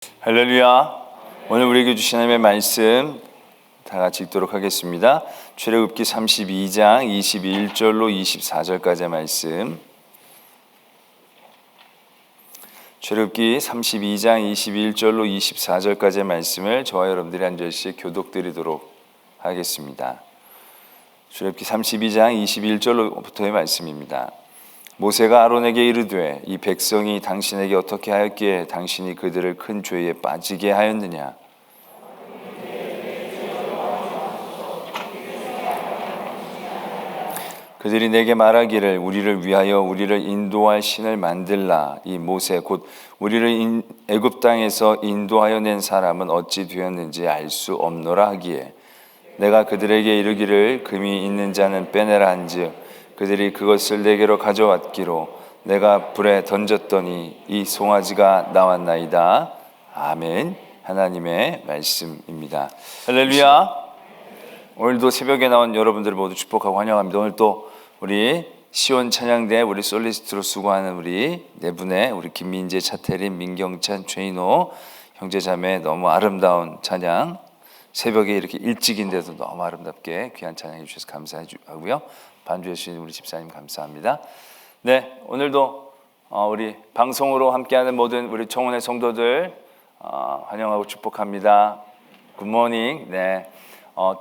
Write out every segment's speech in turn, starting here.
할렐루야. 오늘 우리에게 주신 하나님의 말씀 다 같이 읽도록 하겠습니다. 출애굽기 32장 21절로 24절까지의 말씀. 출애굽기 32장 21절로 24절까지의 말씀을 저와 여러분들이 한 절씩 교독드리도록 하겠습니다. 출애굽기 32장 21절로부터의 말씀입니다. 모세가 아론에게 이르되 이 백성이 당신에게 어떻게 하였기에 당신이 그들을 큰 죄에 빠지게 하였느냐. 그들이 내게 말하기를 우리를 위하여 우리를 인도할 신을 만들라. 이 모세 곧 우리를 애굽 땅에서 인도하여 낸 사람은 어찌 되었는지 알 수 없노라 하기에 내가 그들에게 이르기를 금이 있는 자는 빼내라 한즉 그들이 그것을 내게로 가져왔기로 내가 불에 던졌더니 이 송아지가 나왔나이다. 아멘. 하나님의 말씀입니다. 할렐루야. 오늘도 새벽에 나온 여러분들을 모두 축복하고 환영합니다. 오늘 또 우리 시온 찬양대 우리 솔리스트로 수고하는 우리 네 분의 우리 김민재, 차태린, 민경찬, 최인호 형제자매 너무 아름다운 찬양, 새벽에 이렇게 일찍인데도 너무 아름답게 귀한 찬양해 주셔서 감사하고요. 반주해 주신 우리 집사님 감사합니다. 네, 오늘도 우리 방송으로 함께하는 모든 우리 청혼의 성도들 환영하고 축복합니다. 굿모닝. 네,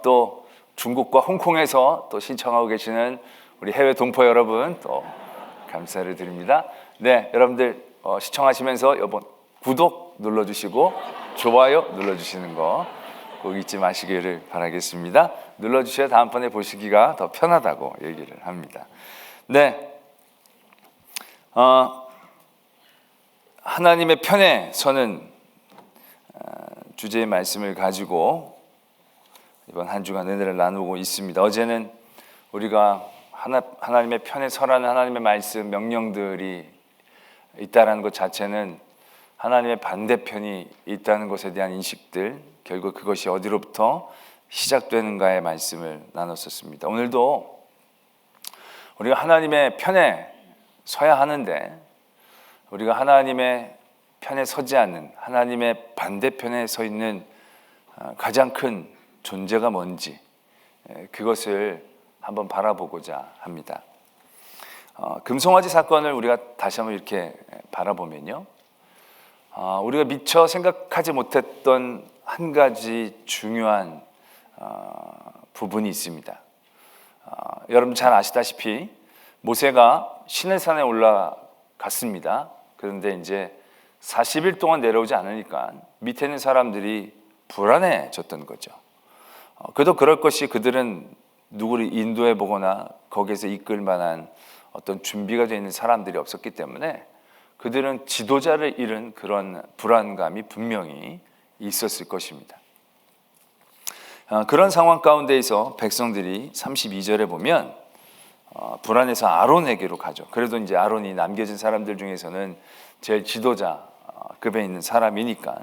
또 중국과 홍콩에서 또 신청하고 계시는 우리 해외 동포 여러분 또 감사를 드립니다. 네, 여러분들 시청하시면서 여러분 구독 눌러주시고 좋아요 눌러주시는 거 꼭 잊지 마시기를 바라겠습니다. 눌러주셔야 다음번에 보시기가 더 편하다고 얘기를 합니다. 네, 하나님의 편에 서는 주제의 말씀을 가지고 이번 한 주간 은혜를 나누고 있습니다. 어제는 우리가 하나님의 편에 서라는 하나님의 말씀, 명령들이 있다는 것 자체는 하나님의 반대편이 있다는 것에 대한 인식들, 결국 그것이 어디로부터 시작되는가의 말씀을 나눴었습니다. 오늘도 우리가 하나님의 편에 서야 하는데 우리가 하나님의 편에 서지 않는 하나님의 반대편에 서 있는 가장 큰 존재가 뭔지 그것을 한번 바라보고자 합니다. 금송아지 사건을 우리가 다시 한번 이렇게 바라보면요, 우리가 미처 생각하지 못했던 한 가지 중요한 부분이 있습니다. 여러분 잘 아시다시피 모세가 시내산에 올라갔습니다. 그런데 이제 40일 동안 내려오지 않으니까 밑에 있는 사람들이 불안해졌던 거죠. 그래도 그럴 것이 그들은 누구를 인도해 보거나 거기에서 이끌 만한 어떤 준비가 되어 있는 사람들이 없었기 때문에 그들은 지도자를 잃은 그런 불안감이 분명히 있었을 것입니다. 그런 상황 가운데에서 백성들이 32절에 보면 불안해서 아론에게로 가죠. 그래도 이제 아론이 남겨진 사람들 중에서는 제일 지도자급에 있는 사람이니까.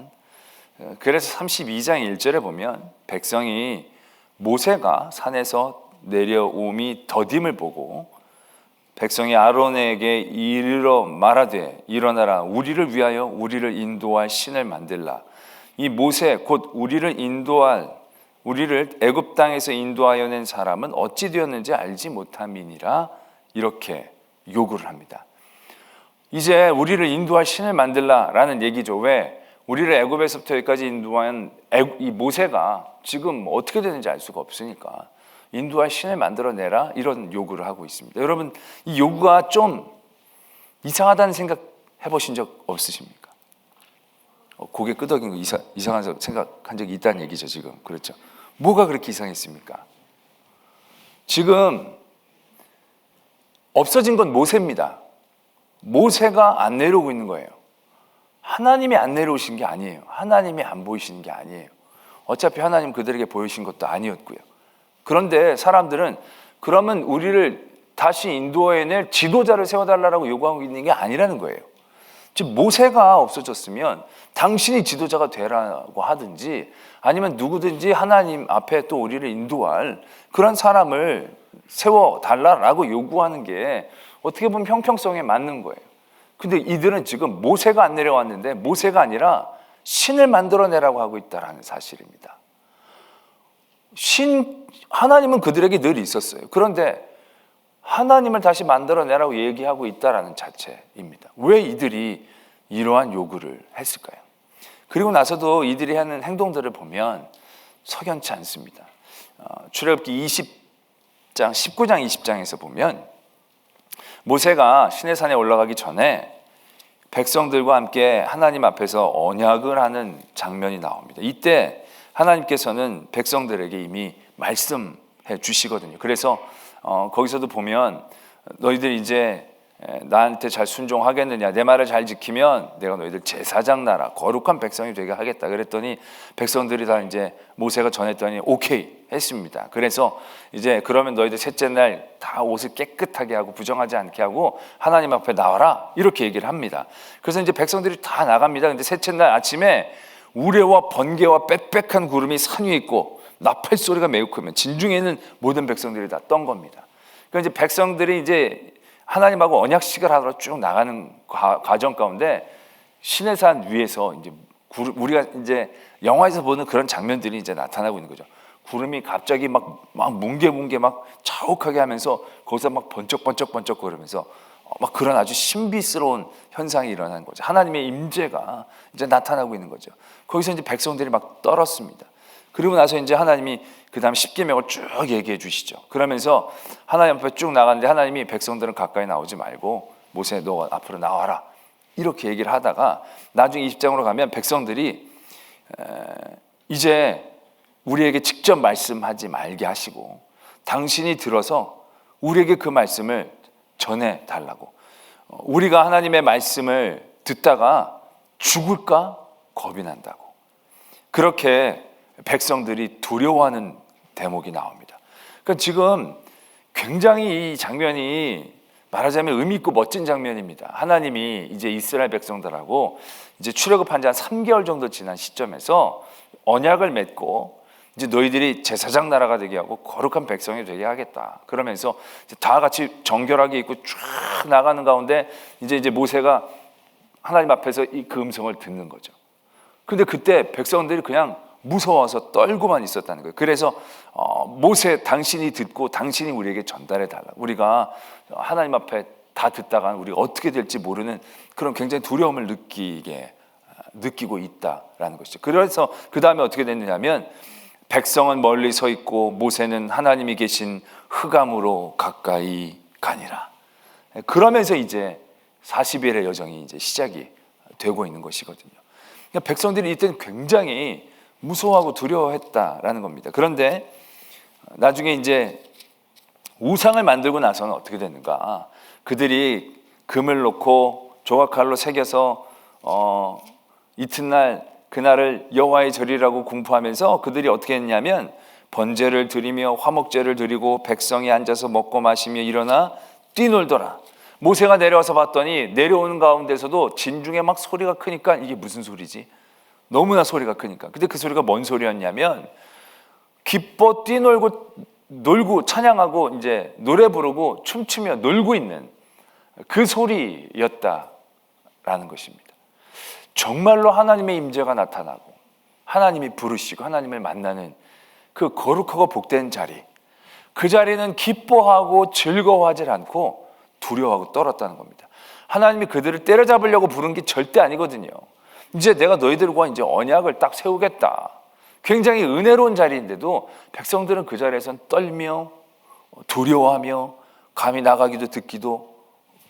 그래서 32장 1절에 보면 백성이 모세가 산에서 내려옴이 더딤을 보고 백성이 아론에게 이르러 말하되 일어나라 우리를 위하여 우리를 인도할 신을 만들라. 이 모세 곧 우리를 애굽 땅에서 인도하여 낸 사람은 어찌 되었는지 알지 못함이니라. 이렇게 요구를 합니다. 이제 우리를 인도할 신을 만들라라는 얘기죠. 왜? 우리를 애굽에서부터 여기까지 인도한 이 모세가 지금 어떻게 되는지 알 수가 없으니까 인도할 신을 만들어내라 이런 요구를 하고 있습니다. 여러분 이 요구가 좀 이상하다는 생각 해보신 적 없으십니까? 고개 끄덕인 거 이상한 생각한 적이 있다는 얘기죠. 지금 그렇죠? 뭐가 그렇게 이상했습니까? 지금 없어진 건 모세입니다. 모세가 안 내려오고 있는 거예요. 하나님이 안 내려오신 게 아니에요. 하나님이 안 보이시는 게 아니에요. 어차피 하나님 그들에게 보이신 것도 아니었고요. 그런데 사람들은 그러면 우리를 다시 인도해낼 지도자를 세워달라고 요구하고 있는 게 아니라는 거예요. 즉 모세가 없어졌으면 당신이 지도자가 되라고 하든지 아니면 누구든지 하나님 앞에 또 우리를 인도할 그런 사람을 세워달라고 요구하는 게 어떻게 보면 형평성에 맞는 거예요. 근데 이들은 지금 모세가 안 내려왔는데 모세가 아니라 신을 만들어내라고 하고 있다라는 사실입니다. 하나님은 그들에게 늘 있었어요. 그런데 하나님을 다시 만들어내라고 얘기하고 있다라는 자체입니다. 왜 이들이 이러한 요구를 했을까요? 그리고 나서도 이들이 하는 행동들을 보면 석연치 않습니다. 출애굽기 20장, 19장, 20장에서 보면 모세가 시내산에 올라가기 전에 백성들과 함께 하나님 앞에서 언약을 하는 장면이 나옵니다. 이때 하나님께서는 백성들에게 이미 말씀해 주시거든요. 그래서 거기서도 보면 너희들 이제 나한테 잘 순종하겠느냐, 내 말을 잘 지키면 내가 너희들 제사장 나라 거룩한 백성이 되게 하겠다. 그랬더니 백성들이 다 이제 모세가 전했더니 오케이 했습니다. 그래서 이제 그러면 너희들 셋째 날 다 옷을 깨끗하게 하고 부정하지 않게 하고 하나님 앞에 나와라, 이렇게 얘기를 합니다. 그래서 이제 백성들이 다 나갑니다. 근데 셋째 날 아침에 우레와 번개와 빽빽한 구름이 산 위에 있고 나팔 소리가 매우 크면 진중에는 모든 백성들이 다 떤 겁니다. 그러니까 이제 백성들이 이제 하나님하고 언약식을 하러 쭉 나가는 과정 가운데 시내산 위에서 이제 우리가 이제 영화에서 보는 그런 장면들이 이제 나타나고 있는 거죠. 구름이 갑자기 막 뭉게뭉게 막 자욱하게 하면서 거기서 막 번쩍번쩍 거리면서 막 그런 아주 신비스러운 현상이 일어나는 거죠. 하나님의 임재가 이제 나타나고 있는 거죠. 거기서 이제 백성들이 막 떨었습니다. 그리고 나서 이제 하나님이 그 다음 십계명을 쭉 얘기해 주시죠. 그러면서 하나님 앞에 쭉 나가는데 하나님이 백성들은 가까이 나오지 말고 모세 너 앞으로 나와라, 이렇게 얘기를 하다가 나중에 20장으로 가면 백성들이 이제 우리에게 직접 말씀하지 말게 하시고 당신이 들어서 우리에게 그 말씀을 전해달라고, 우리가 하나님의 말씀을 듣다가 죽을까 겁이 난다고, 그렇게 백성들이 두려워하는 대목이 나옵니다. 그러니까 지금 굉장히 이 장면이 말하자면 의미 있고 멋진 장면입니다. 하나님이 이제 이스라엘 백성들하고 이제 출애굽한 지 한 3개월 정도 지난 시점에서 언약을 맺고 이제 너희들이 제사장 나라가 되게 하고 거룩한 백성이 되게 하겠다. 그러면서 이제 다 같이 정결하게 입고 쫙 나가는 가운데 이제 모세가 하나님 앞에서 그 음성을 듣는 거죠. 근데 그때 백성들이 그냥 무서워서 떨고만 있었다는 거예요. 그래서 모세 당신이 듣고 당신이 우리에게 전달해 달라. 우리가 하나님 앞에 다 듣다가 우리가 어떻게 될지 모르는 그런 굉장히 두려움을 느끼고 있다라는 것이죠. 그래서 그 다음에 어떻게 됐느냐면 백성은 멀리 서 있고 모세는 하나님이 계신 흑암으로 가까이 가니라. 그러면서 이제 40일의 여정이 이제 시작이 되고 있는 것이거든요. 그러니까 백성들이 이때는 굉장히 무서워하고 두려워했다라는 겁니다. 그런데 나중에 이제 우상을 만들고 나서는 어떻게 됐는가? 그들이 금을 놓고 조각칼로 새겨서 이튿날 그날을 여호와의 절이라고 공포하면서 그들이 어떻게 했냐면 번제를 드리며 화목제를 드리고 백성이 앉아서 먹고 마시며 일어나 뛰놀더라. 모세가 내려와서 봤더니 내려오는 가운데서도 진중에 막 소리가 크니까 이게 무슨 소리지? 너무나 소리가 크니까. 근데 그 소리가 뭔 소리였냐면 기뻐 뛰놀고 놀고 찬양하고 이제 노래 부르고 춤추며 놀고 있는 그 소리였다라는 것입니다. 정말로 하나님의 임재가 나타나고 하나님이 부르시고 하나님을 만나는 그 거룩하고 복된 자리, 그 자리는 기뻐하고 즐거워하지 않고 두려워하고 떨었다는 겁니다. 하나님이 그들을 때려잡으려고 부른 게 절대 아니거든요. 이제 내가 너희들과 이제 언약을 딱 세우겠다. 굉장히 은혜로운 자리인데도 백성들은 그 자리에선 떨며 두려워하며 감히 나가기도 듣기도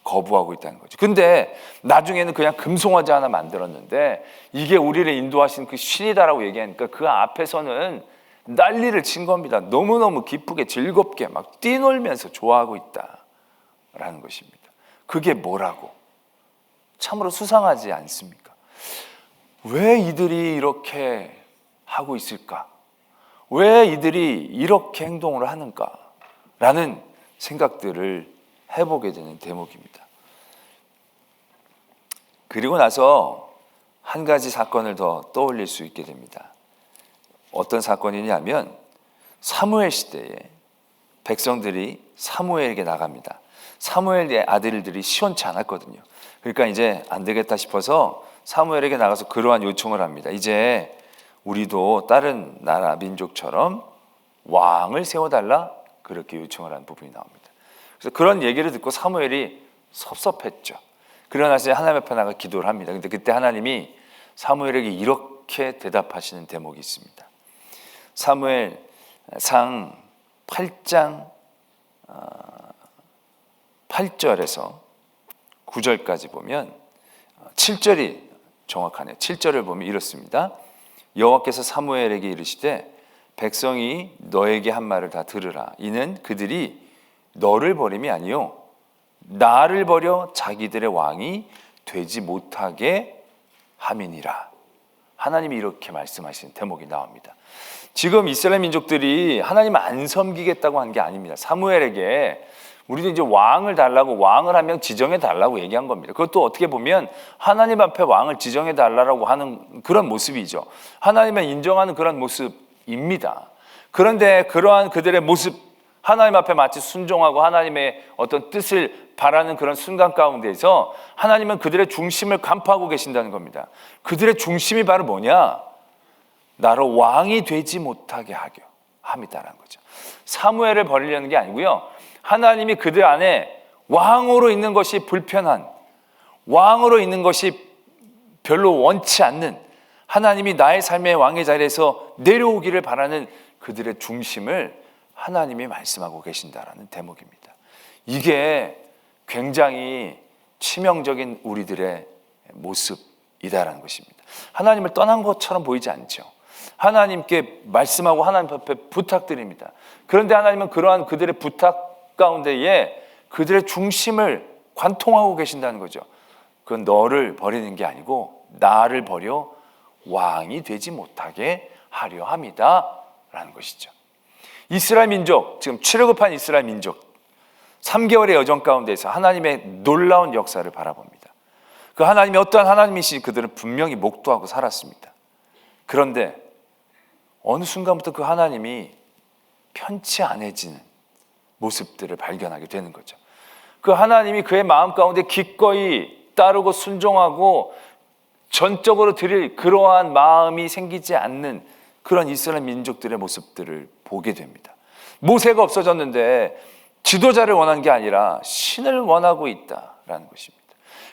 거부하고 있다는 거죠. 근데 나중에는 그냥 금송아지 하나 만들었는데 이게 우리를 인도하신 그 신이다라고 얘기하니까 그 앞에서는 난리를 친 겁니다. 너무너무 기쁘게 즐겁게 막 뛰놀면서 좋아하고 있다라는 것입니다. 그게 뭐라고? 참으로 수상하지 않습니까? 왜 이들이 이렇게 하고 있을까? 왜 이들이 이렇게 행동을 하는가? 라는 생각들을 해보게 되는 대목입니다. 그리고 나서 한 가지 사건을 더 떠올릴 수 있게 됩니다. 어떤 사건이냐면 사무엘 시대에 백성들이 사무엘에게 나갑니다. 사무엘의 아들들이 시원치 않았거든요. 그러니까 이제 안 되겠다 싶어서 사무엘에게 나가서 그러한 요청을 합니다. 이제 우리도 다른 나라 민족처럼 왕을 세워달라, 그렇게 요청을 한 부분이 나옵니다. 그래서 그런 얘기를 듣고 사무엘이 섭섭했죠. 그러나서 하나님 앞에 나가 기도를 합니다. 근데 그때 하나님이 사무엘에게 이렇게 대답하시는 대목이 있습니다. 사무엘상 8장 8절에서 9절까지 보면 7절이 정확하네요. 7절을 보면 이렇습니다. 여호와께서 사무엘에게 이르시되 백성이 너에게 한 말을 다 들으라. 이는 그들이 너를 버림이 아니요 나를 버려 자기들의 왕이 되지 못하게 함이니라. 하나님이 이렇게 말씀하시는 대목이 나옵니다. 지금 이스라엘 민족들이 하나님을 안 섬기겠다고 한 게 아닙니다. 사무엘에게 우리도 이제 왕을 달라고, 왕을 한 명 지정해 달라고 얘기한 겁니다. 그것도 어떻게 보면 하나님 앞에 왕을 지정해 달라고 하는 그런 모습이죠. 하나님을 인정하는 그런 모습입니다. 그런데 그러한 그들의 모습, 하나님 앞에 마치 순종하고 하나님의 어떤 뜻을 바라는 그런 순간 가운데에서 하나님은 그들의 중심을 간파하고 계신다는 겁니다. 그들의 중심이 바로 뭐냐? 나로 왕이 되지 못하게 하려 함이다라는 거죠. 사무엘을 버리려는 게 아니고요, 하나님이 그들 안에 왕으로 있는 것이 불편한, 왕으로 있는 것이 별로 원치 않는, 하나님이 나의 삶의 왕의 자리에서 내려오기를 바라는 그들의 중심을 하나님이 말씀하고 계신다라는 대목입니다. 이게 굉장히 치명적인 우리들의 모습이다라는 것입니다. 하나님을 떠난 것처럼 보이지 않죠. 하나님께 말씀하고 하나님 앞에 부탁드립니다. 그런데 하나님은 그러한 그들의 부탁 가운데에 그들의 중심을 관통하고 계신다는 거죠. 그건 너를 버리는 게 아니고 나를 버려 왕이 되지 못하게 하려 함이다 라는 것이죠. 이스라엘 민족, 지금 출애굽한 이스라엘 민족 3개월의 여정 가운데서 하나님의 놀라운 역사를 바라봅니다. 그 하나님이 어떠한 하나님이신지 그들은 분명히 목도하고 살았습니다. 그런데 어느 순간부터 그 하나님이 편치 않아지는 모습들을 발견하게 되는 거죠. 그 하나님이 그의 마음 가운데 기꺼이 따르고 순종하고 전적으로 드릴 그러한 마음이 생기지 않는 그런 이스라엘 민족들의 모습들을 보게 됩니다. 모세가 없어졌는데 지도자를 원한 게 아니라 신을 원하고 있다라는 것입니다.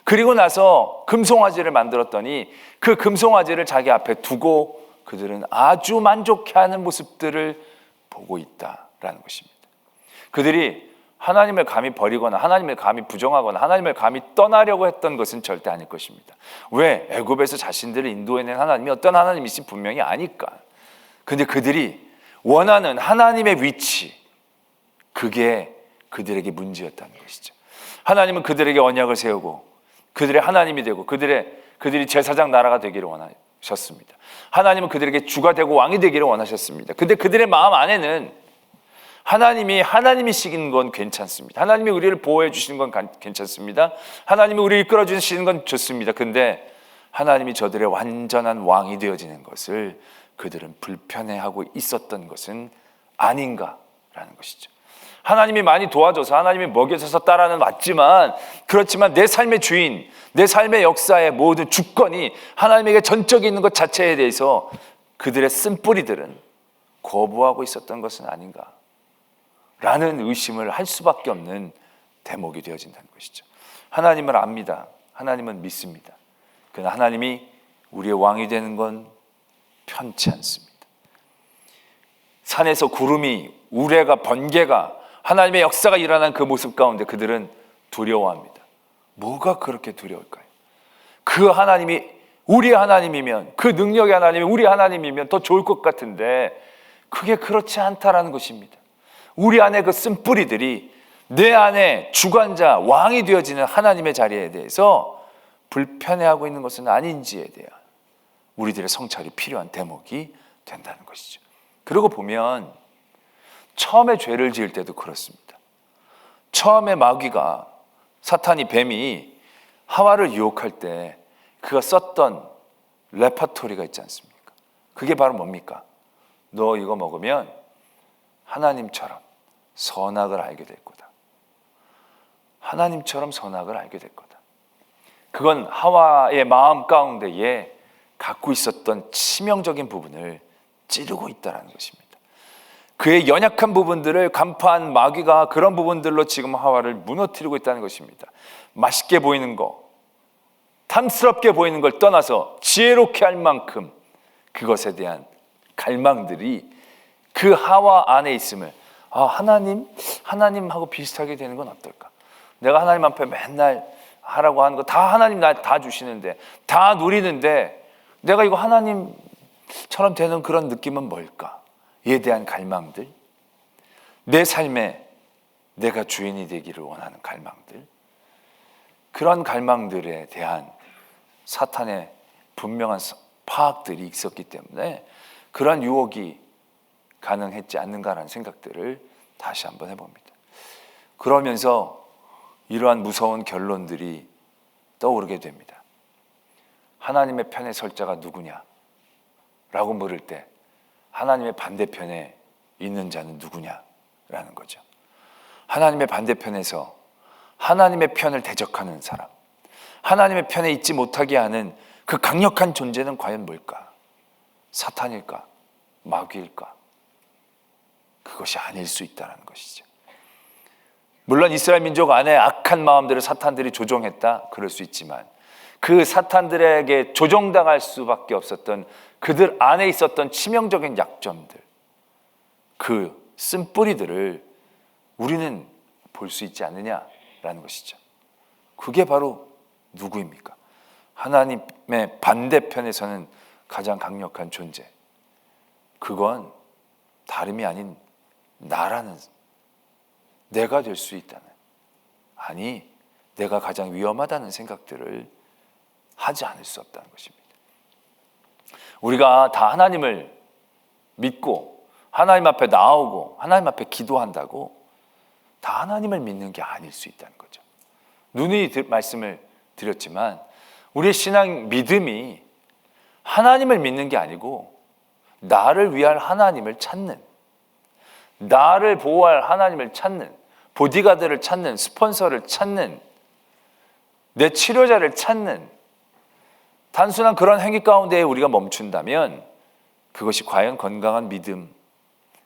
그리고 나서 금송아지를 만들었더니 그 금송아지를 자기 앞에 두고 그들은 아주 만족해하는 모습들을 보고 있다라는 것입니다. 그들이 하나님을 감히 버리거나 하나님을 감히 부정하거나 하나님을 감히 떠나려고 했던 것은 절대 아닐 것입니다. 왜? 애굽에서 자신들을 인도해낸 하나님이 어떤 하나님이신지 분명히 아니까. 근데 그들이 원하는 하나님의 위치, 그게 그들에게 문제였다는 것이죠. 하나님은 그들에게 언약을 세우고 그들의 하나님이 되고 그들이 제사장 나라가 되기를 원하셨습니다. 하나님은 그들에게 주가 되고 왕이 되기를 원하셨습니다. 근데 그들의 마음 안에는 하나님이시긴 건 괜찮습니다. 하나님이 우리를 보호해 주시는 건 괜찮습니다. 하나님이 우리를 이끌어 주시는 건 좋습니다. 근데 하나님이 저들의 완전한 왕이 되어지는 것을 그들은 불편해하고 있었던 것은 아닌가라는 것이죠. 하나님이 많이 도와줘서 하나님이 먹여줘서 따라는 맞지만, 그렇지만 내 삶의 주인, 내 삶의 역사의 모든 주권이 하나님에게 전적이 있는 것 자체에 대해서 그들의 쓴뿌리들은 거부하고 있었던 것은 아닌가 라는 의심을 할 수밖에 없는 대목이 되어진다는 것이죠. 하나님을 압니다. 하나님은 믿습니다. 그러나 하나님이 우리의 왕이 되는 건 편치 않습니다. 산에서 구름이, 우레가, 번개가, 하나님의 역사가 일어난 그 모습 가운데 그들은 두려워합니다. 뭐가 그렇게 두려울까요? 그 하나님이 우리 하나님이면, 그 능력의 하나님이 우리 하나님이면 더 좋을 것 같은데 그게 그렇지 않다라는 것입니다. 우리 안에 그 쓴뿌리들이 내 안에 주관자, 왕이 되어지는 하나님의 자리에 대해서 불편해하고 있는 것은 아닌지에 대한 우리들의 성찰이 필요한 대목이 된다는 것이죠. 그러고 보면 처음에 죄를 지을 때도 그렇습니다. 처음에 마귀가, 사탄이, 뱀이 하와를 유혹할 때 그가 썼던 레퍼토리가 있지 않습니까? 그게 바로 뭡니까? 너 이거 먹으면 하나님처럼 선악을 알게 될 거다. 하나님처럼 선악을 알게 될 거다. 그건 하와의 마음 가운데에 갖고 있었던 치명적인 부분을 찌르고 있다는 것입니다. 그의 연약한 부분들을 간파한 마귀가 그런 부분들로 지금 하와를 무너뜨리고 있다는 것입니다. 맛있게 보이는 거, 탐스럽게 보이는 걸 떠나서 지혜롭게 할 만큼 그것에 대한 갈망들이 그 하와 안에 있음을, 하나님하고 비슷하게 되는 건 어떨까? 내가 하나님 앞에 맨날 하라고 하는 거 다 하나님 나 다 주시는데, 다 누리는데 내가 이거 하나님처럼 되는 그런 느낌은 뭘까? 이에 대한 갈망들, 내 삶에 내가 주인이 되기를 원하는 갈망들, 그런 갈망들에 대한 사탄의 분명한 파악들이 있었기 때문에 그런 유혹이 가능했지 않는가라는 생각들을 다시 한번 해봅니다. 그러면서 이러한 무서운 결론들이 떠오르게 됩니다. 하나님의 편에 설 자가 누구냐? 라고 물을 때 하나님의 반대편에 있는 자는 누구냐라는 거죠. 하나님의 반대편에서 하나님의 편을 대적하는 사람, 하나님의 편에 있지 못하게 하는 그 강력한 존재는 과연 뭘까? 사탄일까? 마귀일까? 그것이 아닐 수 있다는 것이죠. 물론 이스라엘 민족 안에 악한 마음들을 사탄들이 조종했다, 그럴 수 있지만 그 사탄들에게 조종당할 수밖에 없었던 그들 안에 있었던 치명적인 약점들, 그 쓴뿌리들을 우리는 볼 수 있지 않느냐라는 것이죠. 그게 바로 누구입니까? 하나님의 반대편에서는 가장 강력한 존재, 그건 다름이 아닌 나라는, 내가 될 수 있다는, 아니 내가 가장 위험하다는 생각들을 하지 않을 수 없다는 것입니다. 우리가 다 하나님을 믿고 하나님 앞에 나오고 하나님 앞에 기도한다고 다 하나님을 믿는 게 아닐 수 있다는 거죠. 누누이 말씀을 드렸지만 우리의 신앙 믿음이 하나님을 믿는 게 아니고 나를 위할 하나님을 찾는, 나를 보호할 하나님을 찾는, 보디가드를 찾는, 스폰서를 찾는, 내 치료자를 찾는 단순한 그런 행위 가운데에 우리가 멈춘다면 그것이 과연 건강한 믿음,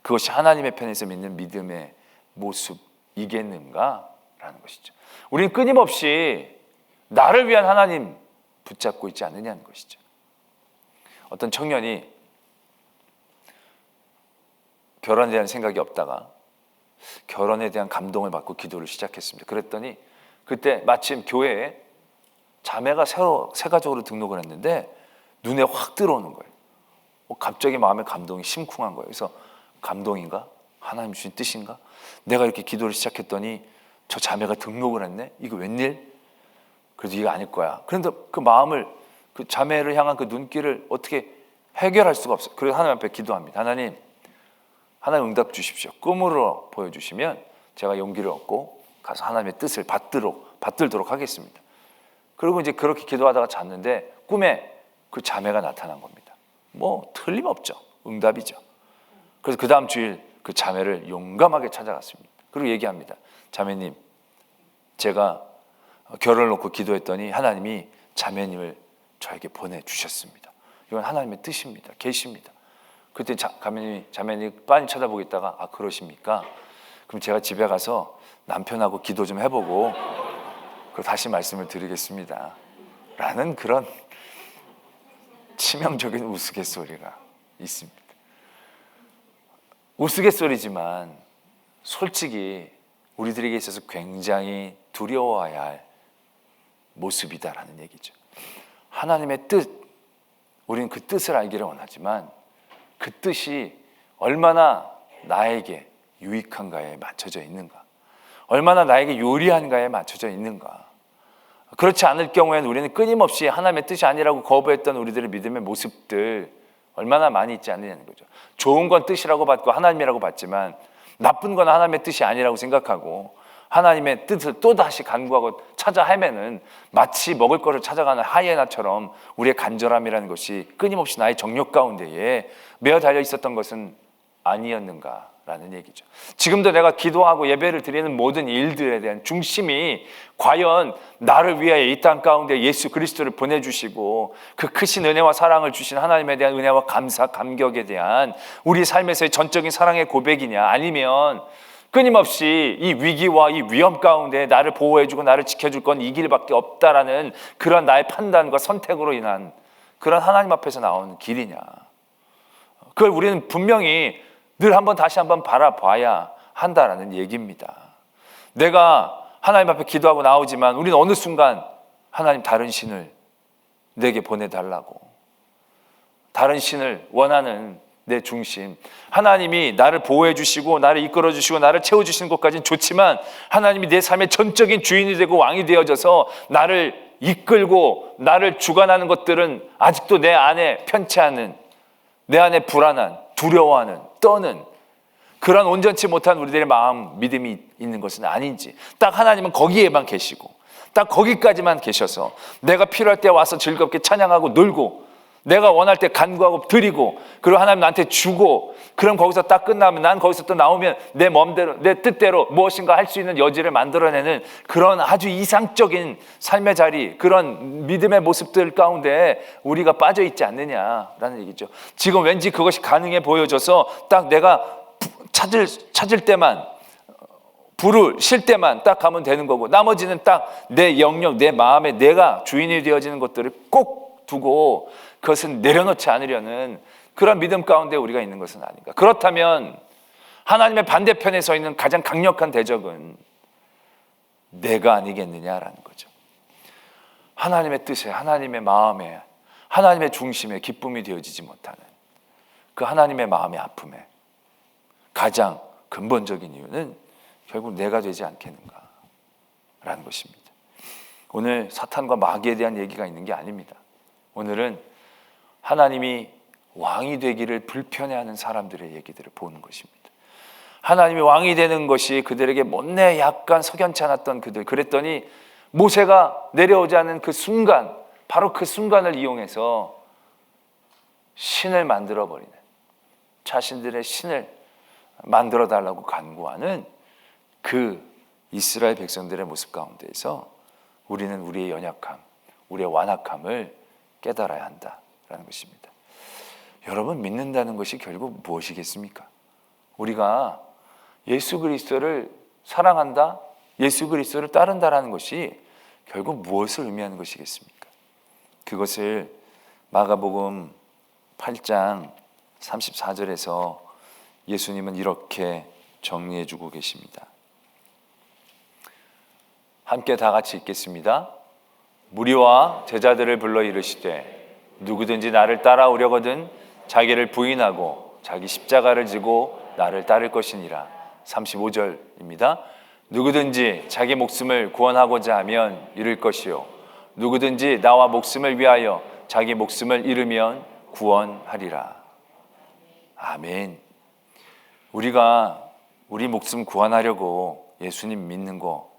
그것이 하나님의 편에서 믿는 믿음의 모습이겠는가라는 것이죠. 우리는 끊임없이 나를 위한 하나님 붙잡고 있지 않느냐는 것이죠. 어떤 청년이 결혼에 대한 생각이 없다가 결혼에 대한 감동을 받고 기도를 시작했습니다. 그랬더니 그때 마침 교회에 자매가 새로 새 가족으로 등록을 했는데 눈에 확 들어오는 거예요. 갑자기 마음에 감동이 심쿵한 거예요. 그래서 감동인가? 하나님 주신 뜻인가? 내가 이렇게 기도를 시작했더니 저 자매가 등록을 했네? 이거 웬일? 그래도 이거 아닐 거야. 그런데 그 마음을, 그 자매를 향한 그 눈길을 어떻게 해결할 수가 없어요. 그래서 하나님 앞에 기도합니다. 하나님 응답 주십시오. 꿈으로 보여주시면 제가 용기를 얻고 가서 하나님의 뜻을 받들도록 하겠습니다. 그리고 이제 그렇게 기도하다가 잤는데 꿈에 그 자매가 나타난 겁니다. 뭐 틀림없죠. 응답이죠. 그래서 그 다음 주일 그 자매를 용감하게 찾아갔습니다. 그리고 얘기합니다. 자매님, 제가 결혼을 놓고 기도했더니 하나님이 자매님을 저에게 보내주셨습니다. 이건 하나님의 뜻입니다. 계십니다. 그때 자매님이 빤히 쳐다보겠다가 그러십니까? 그럼 제가 집에 가서 남편하고 기도 좀 해보고 그리고 다시 말씀을 드리겠습니다. 라는 그런 치명적인 우스갯소리가 있습니다. 우스갯소리지만 솔직히 우리들에게 있어서 굉장히 두려워해야 할 모습이다라는 얘기죠. 하나님의 뜻, 우리는 그 뜻을 알기를 원하지만 그 뜻이 얼마나 나에게 유익한가에 맞춰져 있는가, 얼마나 나에게 요리한가에 맞춰져 있는가. 그렇지 않을 경우에는 우리는 끊임없이 하나님의 뜻이 아니라고 거부했던 우리들의 믿음의 모습들 얼마나 많이 있지 않느냐는 거죠. 좋은 건 뜻이라고 받고 하나님이라고 받지만 나쁜 건 하나님의 뜻이 아니라고 생각하고 하나님의 뜻을 또다시 간구하고 찾아 헤매는, 마치 먹을 것을 찾아가는 하이에나처럼 우리의 간절함이라는 것이 끊임없이 나의 정욕 가운데에 매어 달려 있었던 것은 아니었는가 라는 얘기죠. 지금도 내가 기도하고 예배를 드리는 모든 일들에 대한 중심이 과연 나를 위하여 이 땅 가운데 예수 그리스도를 보내주시고 그 크신 은혜와 사랑을 주신 하나님에 대한 은혜와 감사, 감격에 대한 우리 삶에서의 전적인 사랑의 고백이냐, 아니면 끊임없이 이 위기와 이 위험 가운데 나를 보호해주고 나를 지켜줄 건 이 길밖에 없다라는 그런 나의 판단과 선택으로 인한 그런 하나님 앞에서 나오는 길이냐. 그걸 우리는 분명히 늘 다시 한번 바라봐야 한다라는 얘기입니다. 내가 하나님 앞에 기도하고 나오지만 우리는 어느 순간 하나님 다른 신을 내게 보내달라고, 다른 신을 원하는 내 중심, 하나님이 나를 보호해 주시고 나를 이끌어 주시고 나를 채워주시는 것까지는 좋지만 하나님이 내 삶의 전적인 주인이 되고 왕이 되어져서 나를 이끌고 나를 주관하는 것들은 아직도 내 안에 편치 않은, 내 안에 불안한, 두려워하는, 떠는 그런 온전치 못한 우리들의 마음, 믿음이 있는 것은 아닌지, 딱 하나님은 거기에만 계시고 딱 거기까지만 계셔서 내가 필요할 때 와서 즐겁게 찬양하고 놀고 내가 원할 때 간구하고 드리고 그리고 하나님 나한테 주고, 그럼 거기서 딱 끝나면 난 거기서 또 나오면 내 마음대로 내 뜻대로 무엇인가 할 수 있는 여지를 만들어내는 그런 아주 이상적인 삶의 자리, 그런 믿음의 모습들 가운데 우리가 빠져 있지 않느냐라는 얘기죠. 지금 왠지 그것이 가능해 보여져서 딱 내가 찾을 때만, 불을 쉴 때만 딱 가면 되는 거고 나머지는 딱 내 영역, 내 마음에 내가 주인이 되어지는 것들을 꼭 두고 그것은 내려놓지 않으려는 그런 믿음 가운데 우리가 있는 것은 아닌가. 그렇다면 하나님의 반대편에 서 있는 가장 강력한 대적은 내가 아니겠느냐라는 거죠. 하나님의 뜻에, 하나님의 마음에, 하나님의 중심에 기쁨이 되어지지 못하는 그 하나님의 마음의 아픔에 가장 근본적인 이유는 결국 내가 되지 않겠는가라는 것입니다. 오늘 사탄과 마귀에 대한 얘기가 있는 게 아닙니다. 오늘은 하나님이 왕이 되기를 불편해하는 사람들의 얘기들을 보는 것입니다. 하나님이 왕이 되는 것이 그들에게 못내 약간 석연치 않았던 그들, 그랬더니 모세가 내려오지 않은 그 순간, 바로 그 순간을 이용해서 신을 만들어버리는, 자신들의 신을 만들어달라고 간구하는 그 이스라엘 백성들의 모습 가운데에서 우리는 우리의 연약함, 우리의 완악함을 깨달아야 한다라는 것입니다. 여러분, 믿는다는 것이 결국 무엇이겠습니까? 우리가 예수 그리스도를 사랑한다, 예수 그리스도를 따른다라는 것이 결국 무엇을 의미하는 것이겠습니까? 그것을 마가복음 8장 34절에서 예수님은 이렇게 정리해 주고 계십니다. 함께 다 같이 읽겠습니다. 무리와 제자들을 불러 이르시되 누구든지 나를 따라오려거든 자기를 부인하고 자기 십자가를 지고 나를 따를 것이니라. 35절입니다. 누구든지 자기 목숨을 구원하고자 하면 잃을 것이요 누구든지 나와 목숨을 위하여 자기 목숨을 잃으면 구원하리라. 아멘. 우리가 우리 목숨 구원하려고 예수님 믿는 거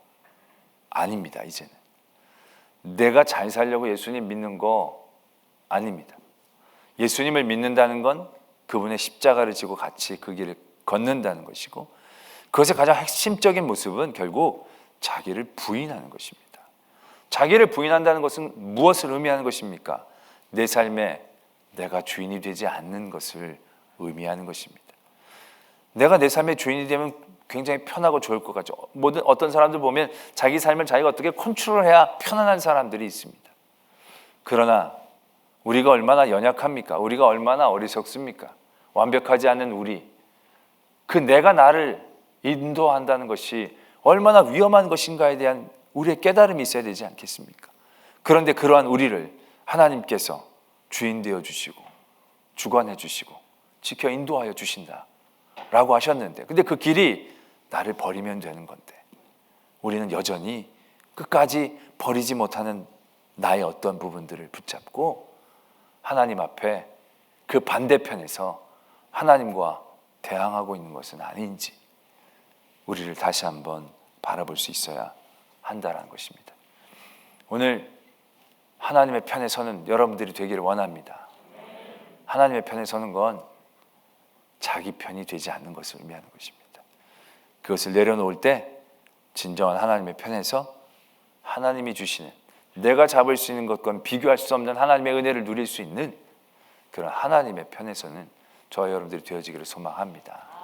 아닙니다. 이제는 내가 잘 살려고 예수님 믿는 거 아닙니다. 예수님을 믿는다는 건 그분의 십자가를 지고 같이 그 길을 걷는다는 것이고, 그것의 가장 핵심적인 모습은 결국 자기를 부인하는 것입니다. 자기를 부인한다는 것은 무엇을 의미하는 것입니까? 내 삶에 내가 주인이 되지 않는 것을 의미하는 것입니다. 내가 내 삶의 주인이 되면 굉장히 편하고 좋을 것 같죠. 어떤 사람들 보면 자기 삶을 자기가 어떻게 컨트롤해야 편안한 사람들이 있습니다. 그러나 우리가 얼마나 연약합니까? 우리가 얼마나 어리석습니까? 완벽하지 않은 우리, 그 내가 나를 인도한다는 것이 얼마나 위험한 것인가에 대한 우리의 깨달음이 있어야 되지 않겠습니까? 그런데 그러한 우리를 하나님께서 주인 되어 주시고 주관해 주시고 지켜 인도하여 주신다 라고 하셨는데, 근데 그 길이 나를 버리면 되는 건데 우리는 여전히 끝까지 버리지 못하는 나의 어떤 부분들을 붙잡고 하나님 앞에 그 반대편에서 하나님과 대항하고 있는 것은 아닌지 우리를 다시 한번 바라볼 수 있어야 한다는 것입니다. 오늘 하나님의 편에 서는 여러분들이 되기를 원합니다. 하나님의 편에 서는 건 자기 편이 되지 않는 것을 의미하는 것입니다. 그것을 내려놓을 때 진정한 하나님의 편에서 하나님이 주시는, 내가 잡을 수 있는 것과는 비교할 수 없는 하나님의 은혜를 누릴 수 있는 그런 하나님의 편에서는 저와 여러분들이 되어지기를 소망합니다.